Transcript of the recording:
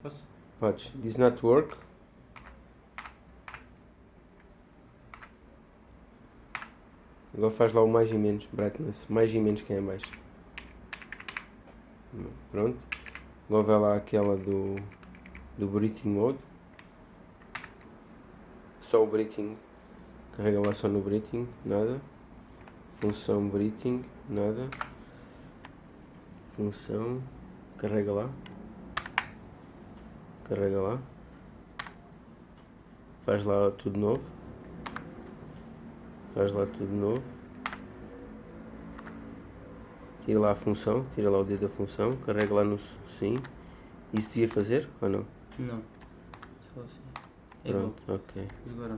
Posso? Podes. This not work. Agora faz lá o mais e menos. Brightness. Mais e menos que é em baixo. Pronto. Agora vai lá aquela do breathing mode. Só o breathing. Carrega lá só no breathing. Nada. Função breathing. Nada. Função. Carrega lá. Carrega lá. Faz lá tudo novo. Faz lá tudo novo. Tira lá a função. Tira lá o dedo da função. Carrega lá no sim. Isso ia fazer ou não? Não. Só assim. É Pronto, igual. ok. Agora.